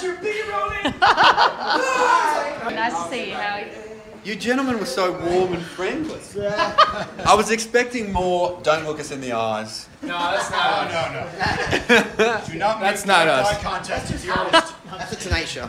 That's your B-rolling. Nice to see you. How are you? You gentlemen were so warm and friendly. I was expecting more. Don't look us in the eyes. No, that's not us. No. Do not That's not us. eye contact with the artist. That's the Tonight Show.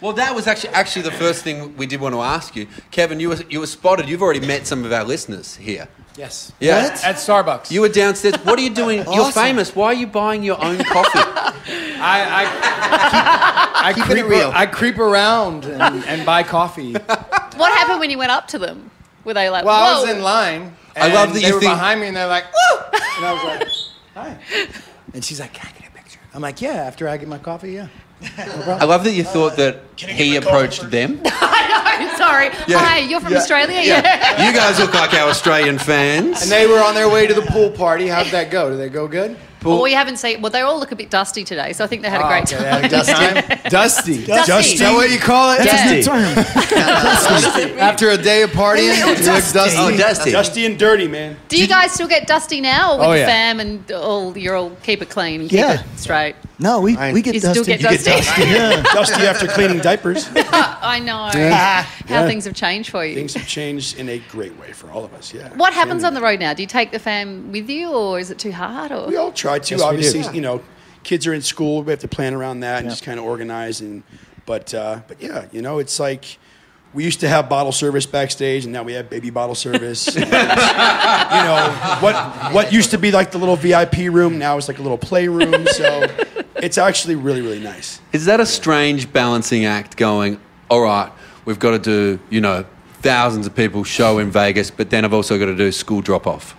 Well, that was actually the first thing we did want to ask you, Kevin. You were spotted. You've already met some of our listeners here. Yes. Yeah. What? At Starbucks. You were downstairs. What are you doing? Awesome. You're famous. Why are you buying your own coffee? I creep around and buy coffee. What happened when you went up to them? Were they like, Well, whoa? I was in line. And I love that they you were think... behind me and they're like, woo! And I was like, hi. And she's like, can I get a picture? I'm like, yeah, after I get my coffee, yeah. No I love that you thought that he approached them. I know, sorry. Yeah. Hi, you're from Australia? Yeah. You guys look like our Australian fans. And they were on their way to the pool party. How'd that go? Did they go good? Well, we haven't seen... Well, they all look a bit dusty today, so I think they had a great time. They had a good time. Dusty. Dusty. Is that what you call it? Yeah. Dusty. After a day of partying, you look dusty. Oh, dusty. Dusty and dirty, man. Do you guys still get dusty now with Oh, the yeah. fam and you're all keep it clean and keep it straight? No, we get You dusty. still get dusty? Yeah. Dusty after cleaning diapers. I know. How things have changed for you. Things have changed in a great way for all of us, yeah. What happens on the road now? Do you take the fam with you or is it too hard? Or? We all try to. Yes, we Obviously, do. you know, kids are in school. We have to plan around that and just kind of organize. But yeah, you know, it's like we used to have bottle service backstage, and now we have baby bottle service. And, you know, what used to be like the little VIP room now is like a little playroom. So it's actually really, really nice. Is that a strange balancing act going, all right, we've got to do, you know, thousands of people show in Vegas, but then I've also got to do school drop-off?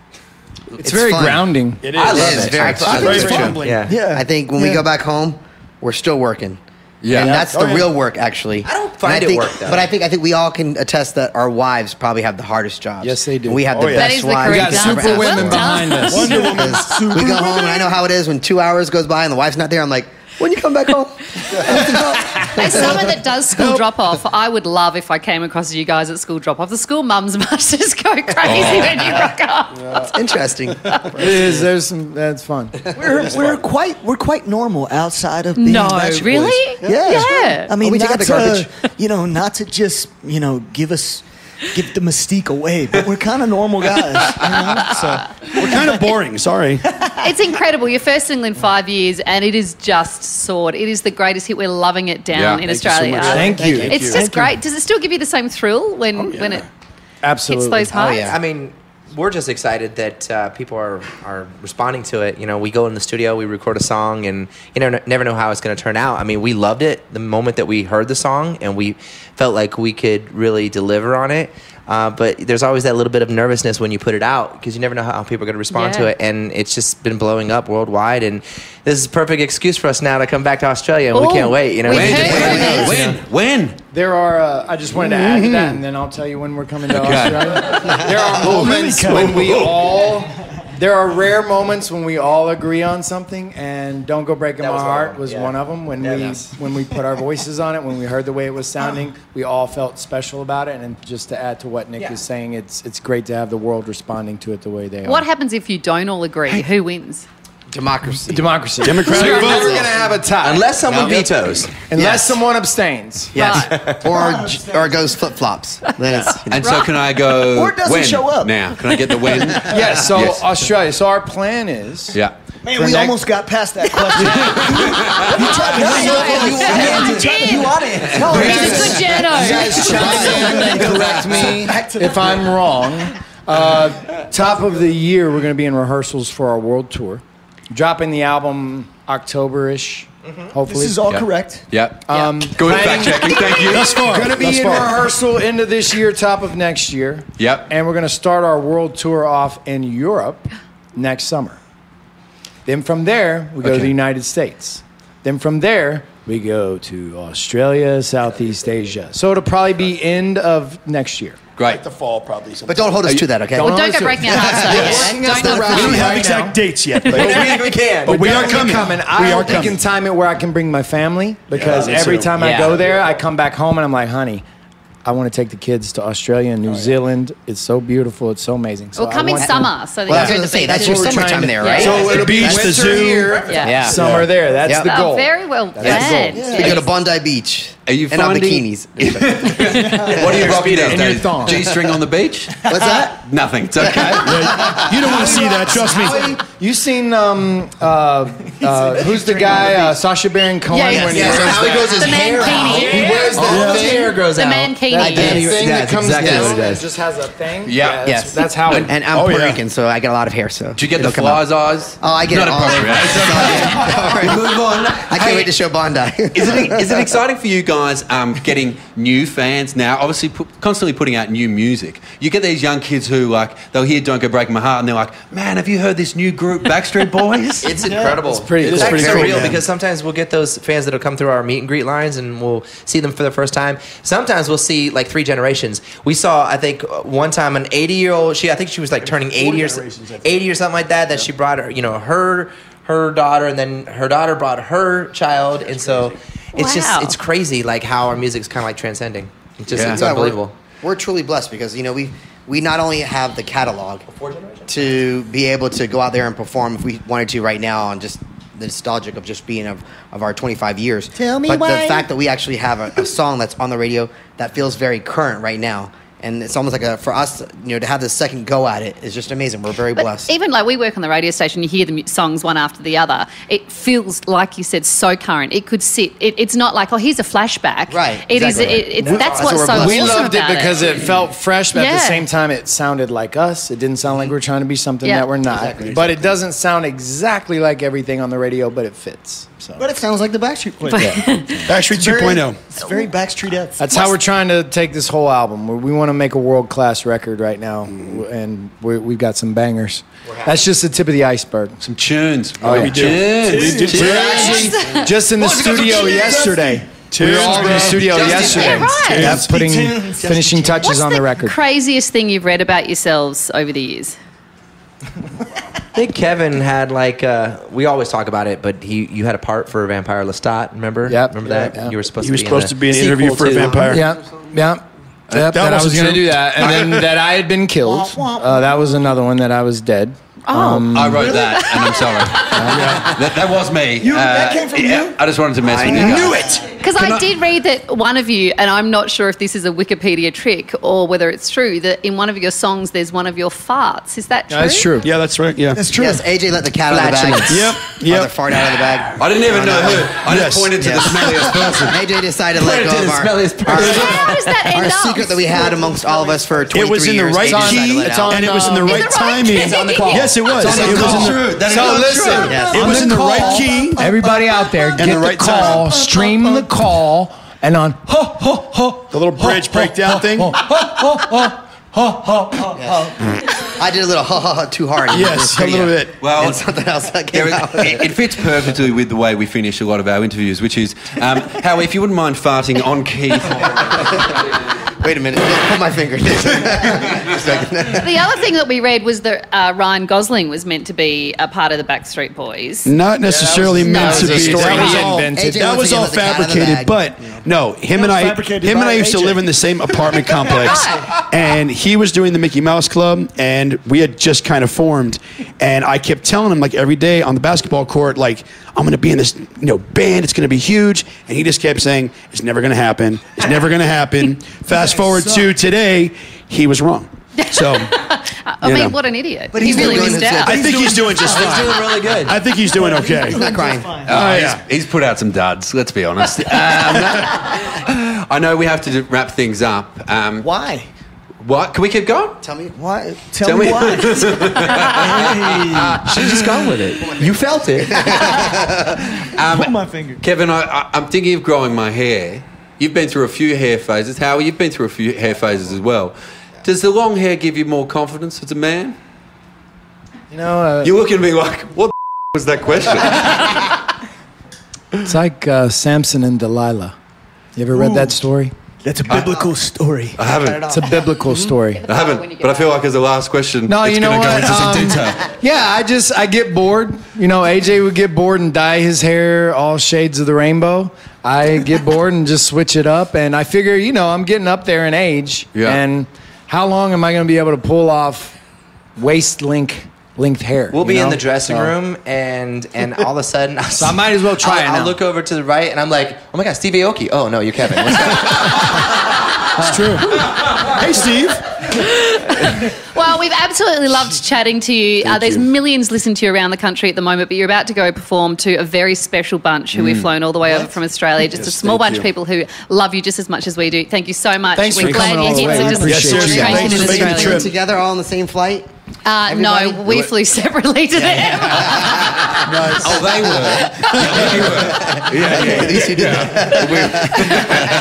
It's very fun. grounding. It is. I love it. Very fun. Very Very humbling. Yeah. I think when we go back home, we're still working. Yeah. And that's the real work, actually. I don't find And it work, though. But I think we all can attest that our wives probably have the hardest jobs. Yes, they do. And we have the yeah. That best is the wives. We correct got answer. super women Well done. behind us. Wonder Woman. Because we go home, and I know how it is when 2 hours goes by and the wife's not there. I'm like, when you come back home? As someone that does school drop-off, I would love if I came across you guys at school drop-off. The school mums must just go crazy when you rock up. It's interesting. It is. There's some. That's fun. We're quite normal outside of being No, Backstreet really? Boys. Yeah. Yeah. I mean, we take out not the garbage. to not to just give the mystique away, but we're kind of normal guys. So We're kind of boring. Sorry. It's incredible. Your first single in 5 years, and it is just soared. It is the greatest hit. We're loving it down in Thank you so Australia. much. Thank you. It's just great. Does it still give you the same thrill when it Absolutely. hits those highs? yeah. I mean, we're just excited that people are responding to it. You know, we go in the studio, we record a song, and you never know how it's going to turn out. I mean, we loved it the moment that we heard the song, and we felt like we could really deliver on it. But there's always that little bit of nervousness when you put it out because you never know how people are going to respond to it. And it's just been blowing up worldwide. And this is a perfect excuse for us now to come back to Australia, and we can't wait. You know, When? There are. I just wanted to add to that, and then I'll tell you when we're coming to Australia. There are moments when we all. There are rare moments when we all agree on something, and "Don't Go Breaking My Heart" was one of them. When we put our voices on it, when we heard the way it was sounding, we all felt special about it. And just to add to what Nick is saying, it's great to have the world responding to it the way they are. What happens if you don't all agree? Who wins? Democracy. Democracy. Democratic We're vote. never going to have a tie. unless someone vetoes. Unless someone abstains. Yes. Or goes flip-flops. Then it's, And so can I go Or doesn't when show up. now? Can I get the when? Yes, so Yes. Australia. So our plan is... Yeah. man, we almost got past that question. You want it? He's a good Jedi. You guys chime in and correct me if I'm wrong. Top of the year, we're going to be in rehearsals for our world tour. Dropping the album October-ish, hopefully. This is all correct. Yep. Good Planning- fact checking. Thank you. Thus far. Going to be in rehearsal into this year, top of next year. Yep. And we're going to start our world tour off in Europe next summer. Then from there, we go to the United States. Then from there, we go to Australia, Southeast Asia. So it'll probably be end of next year. Great. The fall, probably. but don't hold us to that, okay? Well, don't go breaking our hearts though. Yeah. Don't We don't have Right exact now. dates yet, but we can. But we are coming. I We are hope we can coming. time it where I can bring my family because me every too. time I go there, I come back home and I'm like, honey, I want to take the kids to Australia and New Zealand. It's so beautiful. It's so amazing. So Well, coming summer, so that Well, you're I at was the going to say, beach. that's your summertime there, right? So The it'll be beach, the winter zoo. here, Yeah. summer there. That's Yeah. the goal. Oh, very well planned. We go to Bondi Beach. Are you and on finding- bikinis. What are you rocking these and your days? thong. G-string on the beach? What's that? Nothing. It's okay. You don't want to see that. Trust me. You seen who's the guy? Sacha Baron Cohen Yeah, when he yes. wears How he grows his The hair out. mankini. He wears that His thing. hair grows The out. mankini. That Yes. thing that That's comes exactly down what it and does. just has a thing. Yeah. Yes. That's how. And I'm Puerto Rican, so I get a lot of hair. So Did you get the it'll come out. fly's eyes? Oh, I get Not it all. appropriate. Move on. I can't wait to show Bondi. Is it exciting for you guys getting new fans now? Obviously, constantly putting out new music. You get these young kids who they'll hear "Don't Go Breaking My Heart" and they're like, "Man, have you heard this new group, Backstreet Boys?" It's incredible. It's pretty- it is It's pretty actually cool, real man. because sometimes we'll get those fans that'll come through our meet and greet lines and we'll see them for the first time. Sometimes we'll see like 3 generations. We saw, I think, one time an 80-year-old. I think she was like turning 80 or generations, I think. 80 or something like that. That she brought her daughter, and then her daughter brought her child, and so it's Wow. it's crazy like how our music's kind of like transcending. It's just Yeah. it's Yeah, unbelievable. We're truly blessed because we not only have the catalog to be able to go out there and perform if we wanted to right now on just the nostalgic of just being of our 25 years. Tell me but why. the fact that we actually have a song that's on the radio that feels very current right now. And it's almost like for us, to have the second go at it is just amazing. We're very blessed. Even like we work on the radio station, you hear the songs one after the other. It feels, like you said, so current. It could sit. It's not like, oh, here's a flashback. Right, It is. exactly. That's That's what's what so we're awesome blessed. We loved it about because it felt fresh, but at the Yeah. same time, it sounded like us. It didn't sound like we're trying to be something Yeah. that we're not. Exactly. But it doesn't sound exactly like everything on the radio, but it fits. So But it sounds like the Backstreet Boys. Backstreet 2.0. It's very Backstreet-esque. that's how we're trying to take this whole album. We want to make a world-class record right now, and we've got some bangers. That's just the tip of the iceberg. Some tunes. Oh, yeah. We do. Tunes. We're actually just in the studio yesterday. We were all in the studio yesterday. Yeah, right. Yeah, putting Tunes. finishing touches What's on the record. craziest thing you've read about yourselves over the years? I think Kevin had we always talk about it, but you had a part for Vampire Lestat, remember? Yep. Remember that? Yeah. You were supposed He was to be supposed to be an sequel interview for a to- vampire. Yeah, yeah. Yep, That that I wasn't was going to true. do that, and then that I had been killed. That was another one that I was dead. I wrote that, and I'm sorry. That was me. that came from you? I just wanted to mess with you guys. Knew it. Because I did read that one of you, and I'm not sure if this is a Wikipedia trick or whether it's true, that in one of your songs there's one of your farts. Is that true? That's true. Yeah, that's right. Yeah. That's true. Yes, AJ let the cat out of the bag. Yep. Or the Yep. fart out of the bag. I didn't even know who. I Yes. just pointed to Yeah. the smelliest person. AJ decided to let go to of the our smelliest person. How does that end our up? secret that we had amongst all of us for 23 It was in the years. right AJ decided to key, let it out. and it was in the right right timing. key. It's on the call. Yes, it was. It's on It the was call. in the- That is So not listen, true. Yes. It was in the right key. Everybody out there, get the the right call, time. stream the call, and on The little bridge breakdown thing. I did a little ha ha ha too hard. Yes, a little bit. Well, And something else that came out. it fits perfectly with the way we finish a lot of our interviews, which is, Howie, if you wouldn't mind farting on key. Wait a minute. Don't pull my finger. Just a second. The other thing that we read was that Ryan Gosling was meant to be a part of the Backstreet Boys. Not necessarily meant to that was a be. story That was he all- invented. AJ That was once all again let the cat out of the fabricated, bag. but no, him and was I fabricated by used to AJ. live in the same apartment complex, and he was doing the Mickey Mouse Club, and we had just kind of formed, and I kept telling him like every day on the basketball court, like I'm going to be in this band, it's going to be huge, and he just kept saying it's never going to happen, it's never going to happen. Fast forward to today, he was wrong. So I You mean, know. what an idiot. But he he's really doing missed his out. bit. I think he's doing just He's fine. doing really good. I think he's doing okay. He's not crying. He's put out some duds, let's be honest. I know we have to wrap things up. Why? What? Can we keep going? Tell me. Why? Tell me why. Should have just gone with it. You felt it. Pull my finger. Kevin, I'm thinking of growing my hair. You've been through a few hair phases. Howie, you've been through a few hair phases as well. Does the long hair give you more confidence as a man? You know, You're looking at me like, what the was that question? it's like Samson and Delilah. You ever read that story? That's a biblical story. I haven't. It's a biblical story. I haven't, but I feel like as the last question, No, it's you know going to go what? into some detail. Yeah, I get bored. You know, AJ would get bored and dye his hair all shades of the rainbow. I get bored and just switch it up. And I figure, you know, I'm getting up there in age. Yeah. And how long am I going to be able to pull off waist length hair? We'll be you know? in the dressing room, and all of a sudden, So I might as well try it I'll now. look over to the right, and I'm like, oh my God, Steve Aoki. Oh no, you're Kevin. What's up? It's true. Hey, Steve. Well, we've absolutely loved chatting to you. There's millions listening to you around the country at the moment, but you're about to go perform to a very special bunch who we've flown all the way over from Australia. Just a small bunch of people who love you just as much as we do. Thank you so much. Thanks We're for glad coming all the you're way. here. We So appreciate just you. cranking Thanks in for making the Australia. trip. Together all on the same flight? No, we flew separately to them. Oh, they were. Yeah. At least you did that.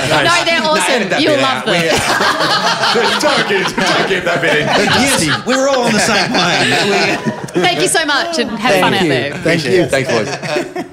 No, they're awesome. You'll love them. Don't give that bit in. Yes, we were all on the same plane. Thank you so much and have fun out there. Thank you. Thanks, boys.